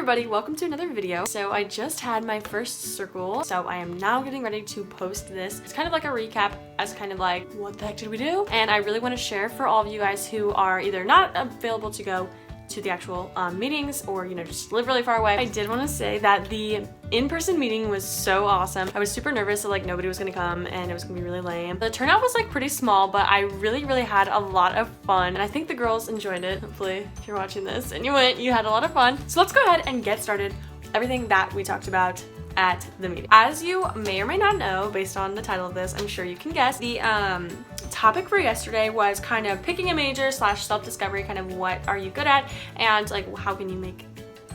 everybody, welcome to another video. So I just had my first circle, so I am now getting ready to post this. It's kind of like a recap as kind of like, what the heck did we do? And I really want to share for all of you guys who are either not available to go to the actual meetings or, you know, just live really far away. I did want to say that the in-person meeting was so awesome. I was super nervous that like nobody was gonna come and it was gonna be really lame. The turnout was like pretty small, but I really had a lot of fun, and I think the girls enjoyed it. Hopefully, if you're watching this and you went, you had a lot of fun. So let's go ahead and get started with everything that we talked about at the meeting. As you may or may not know, based on the title of this, I'm sure you can guess, the topic for yesterday was kind of picking a major / self-discovery, kind of what are you good at and like how can you make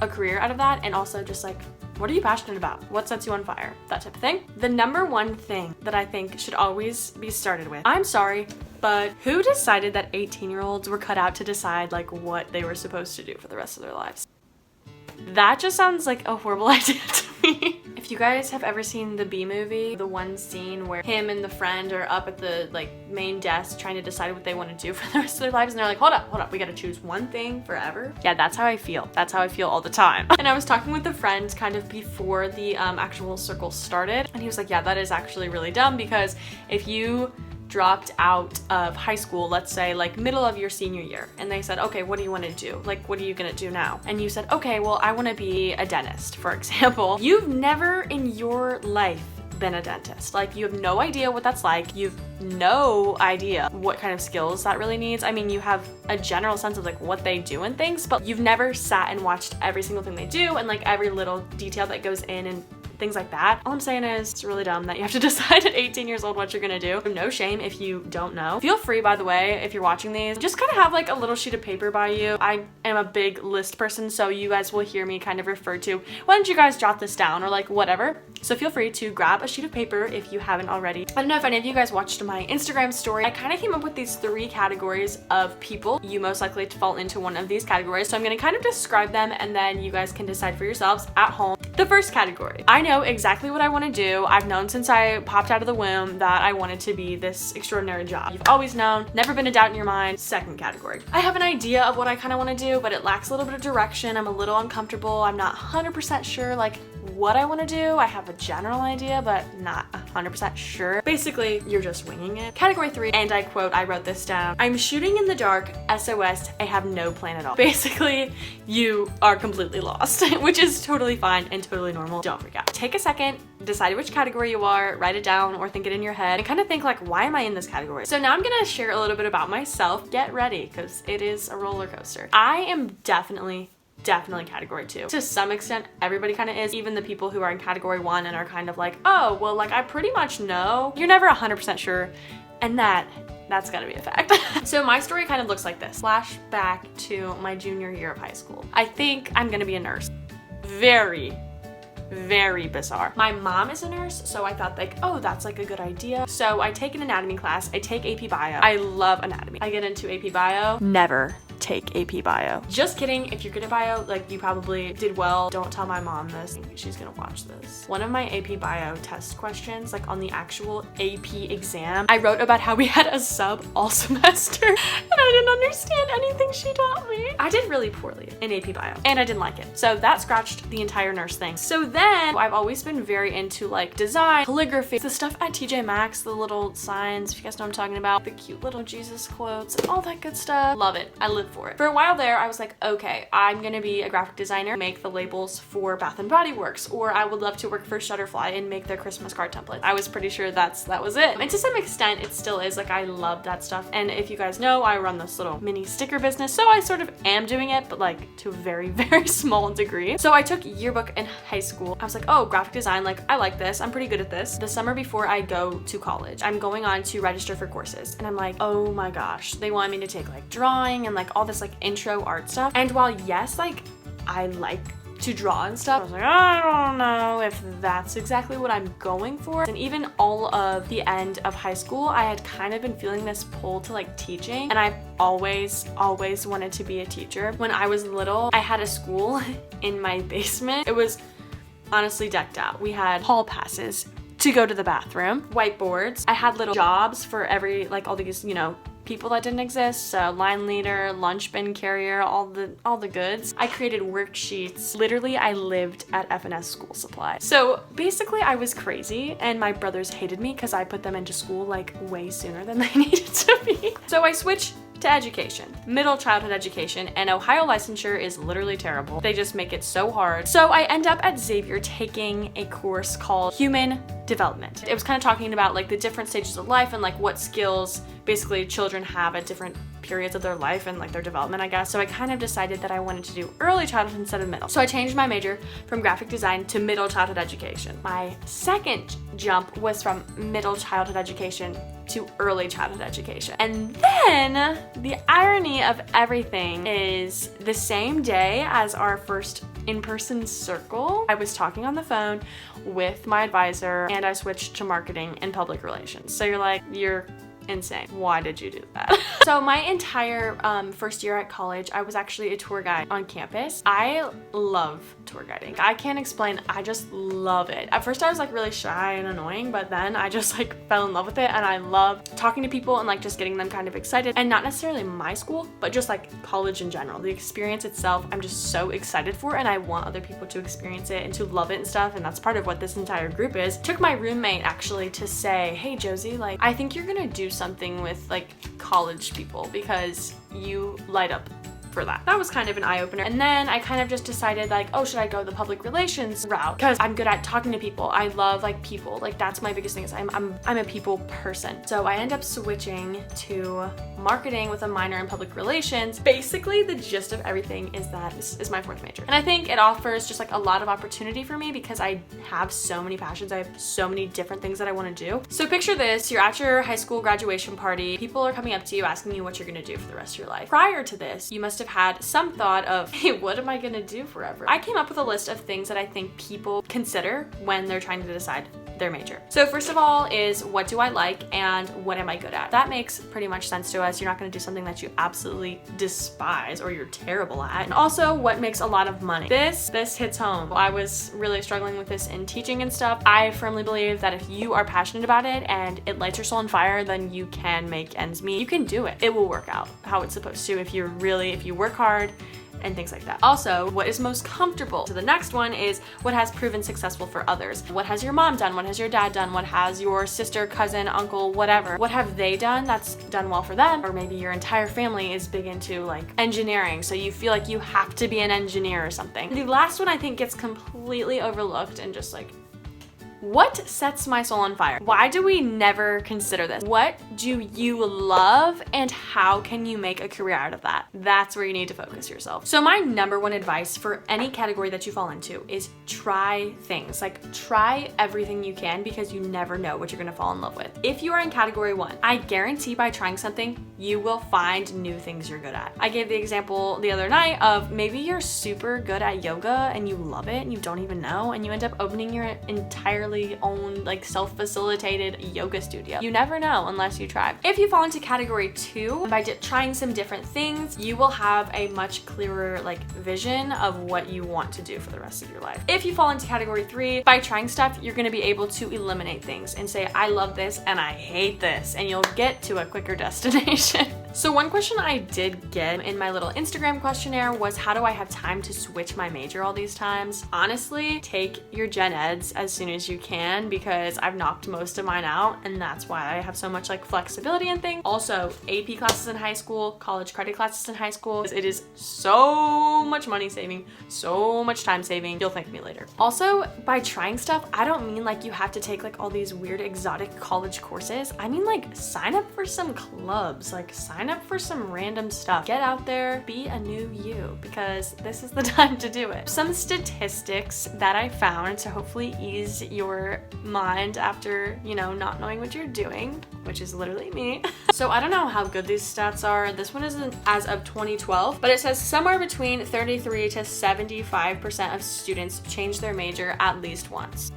a career out of that, and also just like what are you passionate about? What sets you on fire? That type of thing. The number one thing that I think should always be started with, I'm sorry, but who decided that 18-year-olds were cut out to decide like what they were supposed to do for the rest of their lives? That just sounds like a horrible idea to me. If you guys have ever seen the Bee Movie, the one scene where him and the friend are up at the like main desk trying to decide what they want to do for the rest of their lives, and they're like, hold up, we gotta choose one thing forever. Yeah, that's how I feel. That's how I feel all the time. And I was talking with a friend kind of before the actual circle started, and he was like, yeah, that is actually really dumb, because if you dropped out of high school, let's say like middle of your senior year, and they said, okay, what do you want to do? Like, what are you gonna do now? And you said, okay, well, I want to be a dentist, for example. You've never in your life been a dentist. Like, you have no idea what that's like. You've no idea what kind of skills that really needs. I mean, you have a general sense of like what they do and things, but you've never sat and watched every single thing they do and like every little detail that goes in and things like that. All I'm saying is it's really dumb that you have to decide at 18 years old what you're gonna do. No shame if you don't know. Feel free, by the way, if you're watching these, just kind of have like a little sheet of paper by you. I am a big list person, so you guys will hear me kind of refer to, why don't you guys jot this down or like whatever. So feel free to grab a sheet of paper if you haven't already. I don't know if any of you guys watched my Instagram story. I kind of came up with these 3 categories of people. You most likely to fall into one of these categories. So I'm gonna kind of describe them and then you guys can decide for yourselves at home. The first category, I know exactly what I want to do. I've known since I popped out of the womb that I wanted to be this extraordinary job. You've always known, never been a doubt in your mind. Second category, I have an idea of what I kind of want to do, but it lacks a little bit of direction. I'm a little uncomfortable. I'm not 100% sure like what I want to do. I have a general idea, but not 100% sure. Basically, you're just winging it. Category 3, and I quote, I wrote this down, I'm shooting in the dark, SOS, I have no plan at all. Basically, you are completely lost, which is totally fine and totally normal. Don't freak out. Take a second, decide which category you are, write it down or think it in your head, and kind of think like, why am I in this category? So now I'm gonna share a little bit about myself. Get ready, because it is a roller coaster. I am definitely category 2. To some extent, everybody kind of is, even the people who are in category 1 and are kind of like, oh, well, like I pretty much know. You're never 100% sure, and that's gotta be a fact. So my story kind of looks like this. Flashback to my junior year of high school. I think I'm gonna be a nurse. Very bizarre. My mom is a nurse, so I thought like, oh, that's like a good idea. So I take an anatomy class. I take AP Bio. I love anatomy. I get into AP Bio. Never take AP Bio. Just kidding. If you're good at bio, like you probably did well. Don't tell my mom this. She's gonna watch this. One of my AP Bio test questions, like on the actual AP exam, I wrote about how we had a sub all semester and I didn't understand anything she taught me. I did really poorly in AP Bio and I didn't like it. So that scratched the entire nurse thing. So then I've always been very into like design, calligraphy, the stuff at TJ Maxx, the little signs, if you guys know what I'm talking about, the cute little Jesus quotes, all that good stuff. Love it. I live for it. For a while there, I was like, okay, I'm gonna be a graphic designer, make the labels for Bath and Body Works, or I would love to work for Shutterfly and make their Christmas card templates. I was pretty sure that was it. And to some extent, it still is. Like, I love that stuff. And if you guys know, I run this little mini sticker business, so I sort of am doing it, but like to a very small degree. So I took yearbook in high school. I was like, oh, graphic design, like I like this. I'm pretty good at this. The summer before I go to college, I'm going on to register for courses. And I'm like, oh my gosh, they want me to take like drawing and like all this like intro art stuff. And while yes, like I like to draw and stuff, I was like, I don't know if that's exactly what I'm going for. And even all of the end of high school, I had kind of been feeling this pull to like teaching, and I've always wanted to be a teacher. When I was little, I had a school in my basement. It was honestly decked out. We had hall passes to go to the bathroom, whiteboards. I had little jobs for every, like all these, you know, people that didn't exist. So line leader, lunch bin carrier, all the goods. I created worksheets. Literally, I lived at FNS School Supply. So basically I was crazy, and my brothers hated me because I put them into school like way sooner than they needed to be. So I switched to education, middle childhood education, and Ohio licensure is literally terrible. They just make it so hard. So I end up at Xavier taking a course called Human Development. It was kind of talking about like the different stages of life and like what skills basically children have at different periods of their life and like their development, I guess. So I kind of decided that I wanted to do early childhood instead of middle. So I changed my major from graphic design to middle childhood education. My second jump was from middle childhood education to early childhood education. And then the irony of everything is the same day as our first in-person circle, I was talking on the phone with my advisor and I switched to marketing and public relations. So you're like, you're insane. Why did you do that? So my entire first year at college, I was actually a tour guide on campus. I love tour guiding. I can't explain, I just love it. At first I was like really shy and annoying, but then I just like fell in love with it, and I love talking to people and like just getting them kind of excited. And not necessarily my school, but just like college in general. The experience itself, I'm just so excited for, and I want other people to experience it and to love it and stuff, and that's part of what this entire group is. Took my roommate actually to say, hey Josie, like I think you're gonna do something with like college people because you light up for that. That was kind of an eye-opener. And then I kind of just decided like, oh, should I go the public relations route? Because I'm good at talking to people. I love like people. Like that's my biggest thing, is I'm a people person. So I end up switching to marketing with a minor in public relations. Basically, the gist of everything is that this is my fourth major. And I think it offers just like a lot of opportunity for me because I have so many passions. I have so many different things that I want to do. So picture this, you're at your high school graduation party. People are coming up to you asking you what you're going to do for the rest of your life. Prior to this, you must have had some thought of, hey, what am I going to do forever? I came up with a list of things that I think people consider when they're trying to decide their major. So first of all is, what do I like and what am I good at? That makes pretty much sense to us. You're not going to do something that you absolutely despise or you're terrible at. And also, what makes a lot of money? This hits home. I was really struggling with this in teaching and stuff. I firmly believe that if you are passionate about it and it lights your soul on fire, then you can make ends meet. You can do it. It will work out how it's supposed to if you work hard and things like that. Also, what is most comfortable? So the next one is, what has proven successful for others? What has your mom done? What has your dad done? What has your sister, cousin, uncle, whatever? What have they done that's done well for them? Or maybe your entire family is big into like engineering, so you feel like you have to be an engineer or something. The last one I think gets completely overlooked and just like, what sets my soul on fire? Why do we never consider this? What do you love and how can you make a career out of that? That's where you need to focus yourself. So my number one advice for any category that you fall into is try things. Like try everything you can, because you never know what you're gonna fall in love with. If you are in category 1, I guarantee by trying something, you will find new things you're good at. I gave the example the other night of maybe you're super good at yoga and you love it and you don't even know, and you end up opening your entirely own like self-facilitated yoga studio. You never know unless you try. If you fall into category 2, by trying some different things, you will have a much clearer like vision of what you want to do for the rest of your life. If you fall into category 3, by trying stuff, you're going to be able to eliminate things and say, I love this and I hate this, and you'll get to a quicker destination. So one question I did get in my little Instagram questionnaire was, how do I have time to switch my major all these times? Honestly, take your gen eds as soon as you can, because I've knocked most of mine out, and that's why I have so much like flexibility and things. Also, AP classes in high school, college credit classes in high school. It is so much money saving, so much time saving. You'll thank me later. Also, by trying stuff, I don't mean like you have to take like all these weird exotic college courses. I mean like sign up for some clubs, like sign up for some random stuff. Get out there, be a new you, because this is the time to do it. Some statistics that I found to hopefully ease your mind after, you know, not knowing what you're doing, which is literally me. So I don't know how good these stats are. This one isn't as of 2012, but it says somewhere between 33 to 75% of students change their major at least once.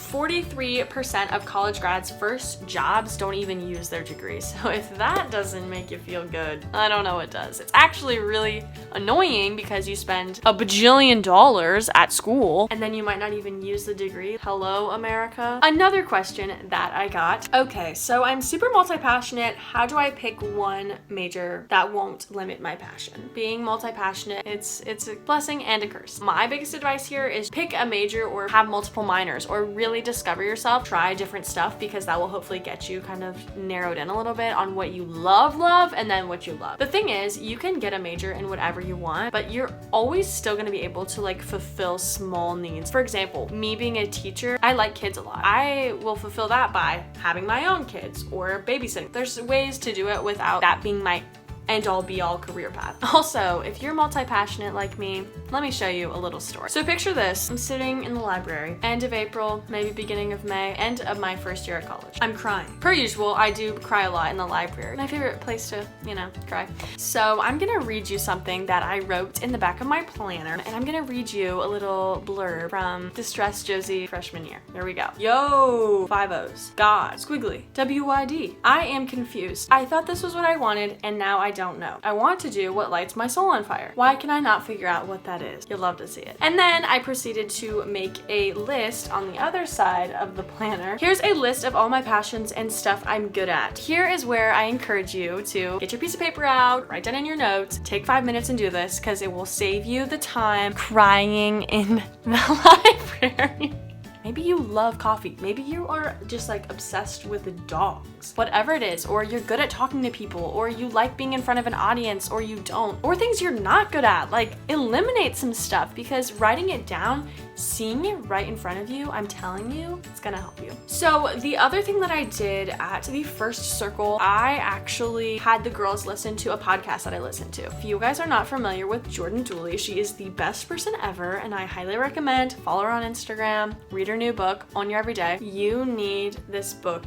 43% of college grads' first jobs don't even use their degrees. So if that doesn't make you feel good, I don't know what does. It's actually really annoying because you spend a bajillion dollars at school and then you might not even use the degree. Hello, America. Another question that I got. Okay, so I'm super multi-passionate. How do I pick one major that won't limit my passion? Being multi-passionate, it's a blessing and a curse. My biggest advice here is pick a major or have multiple minors, or really discover yourself. Try different stuff, because that will hopefully get you kind of narrowed in a little bit on what you love, and then what you love. The thing is, you can get a major in whatever you want, but you're always still going to be able to like fulfill small needs. For example, me being a teacher, I like kids a lot. I will fulfill that by having my own kids or babysitting. There's ways to do it without that being my end-all be-all career path. Also, if you're multi-passionate like me, let me show you a little story. So picture this. I'm sitting in the library, end of April, maybe beginning of May, end of my first year at college. I'm crying. Per usual, I do cry a lot in the library. My favorite place to, cry. So I'm gonna read you something that I wrote in the back of my planner, and I'm gonna read you a little blurb from Distressed Josie freshman year. There we go. Yo, 5 O's. God, squiggly, WYD. I am confused. I thought this was what I wanted, and now I don't know. I want to do what lights my soul on fire. Why can I not figure out what that is? You'll love to see it. And then I proceeded to make a list on the other side of the planner. Here's a list of all my passions and stuff I'm good at. Here is where I encourage you to get your piece of paper out, write down in your notes, take 5 minutes and do this, because it will save you the time crying in the library. Maybe you love coffee. Maybe you are just like obsessed with the dogs. Whatever it is, or you're good at talking to people, or you like being in front of an audience, or you don't, or things you're not good at. Like, eliminate some stuff, because writing it down, seeing it right in front of you, I'm telling you, it's gonna help you. So the other thing that I did at the first circle, I actually had the girls listen to a podcast that I listened to. If you guys are not familiar with Jordan Dooley, she is the best person ever, and I highly recommend follow her on Instagram, read her new book, Own Your Everyday. You need this book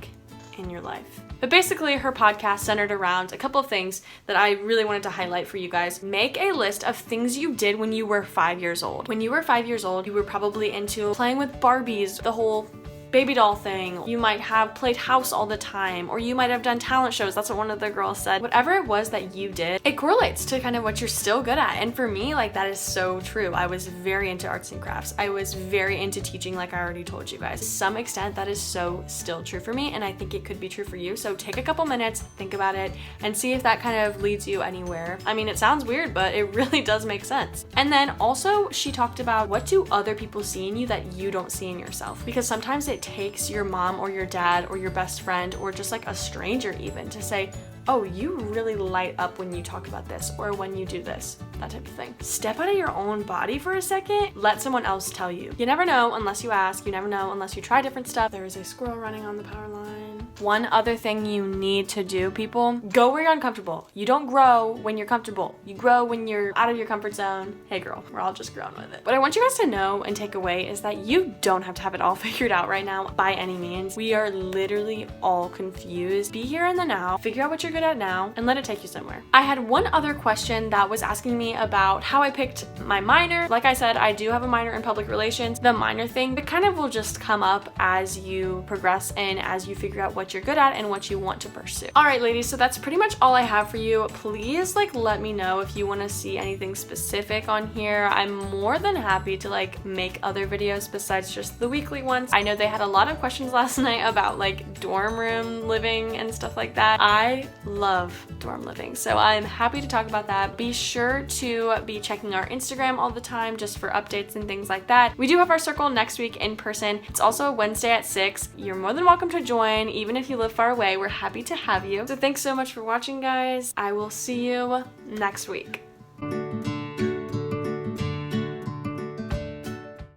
in your life. But basically, her podcast centered around a couple of things that I really wanted to highlight for you guys. Make a list of things you did when you were 5 years old. When you were 5 years old, you were probably into playing with Barbies, the whole baby doll thing. You might have played house all the time, or you might have done talent shows. That's what one of the girls said. Whatever it was that you did, it correlates to kind of what you're still good at. And for me, like, that is so true. I was very into arts and crafts. I was very into teaching, like I already told you guys. To some extent, that is so still true for me, and I think it could be true for you. So take a couple minutes, think about it, and see if that kind of leads you anywhere. I mean, it sounds weird, but it really does make sense. And then also, she talked about, what do other people see in you that you don't see in yourself? Because sometimes it takes your mom or your dad or your best friend, or just like a stranger even, to say, oh, you really light up when you talk about this, or when you do this, that type of thing. Step out of your own body for a second. Let someone else tell you. You never know unless you ask. You never know unless you try different stuff. There is a squirrel running on the power line. One other thing you need to do, people, go where you're uncomfortable. You don't grow when you're comfortable. You grow when you're out of your comfort zone. Hey girl, we're all just growing with it. What I want you guys to know and take away is that you don't have to have it all figured out right now by any means. We are literally all confused. Be here in the now, figure out what you're good at now, and let it take you somewhere. I had one other question that was asking me about how I picked my minor. Like I said, I do have a minor in public relations. The minor thing, it kind of will just come up as you progress and as you figure out what you're good at and what you want to pursue. All right, ladies, so that's pretty much all I have for you. Please let me know if you want to see anything specific on here. I'm more than happy to make other videos besides just the weekly ones. I know they had a lot of questions last night about dorm room living and stuff like that. I love dorm living, so I'm happy to talk about that. Be sure to be checking our Instagram all the time just for updates and things like that. We do have our circle next week in person. It's also Wednesday at 6. You're more than welcome to join, even if you live far away. We're happy to have you. So thanks so much for watching, guys. I will see you next week.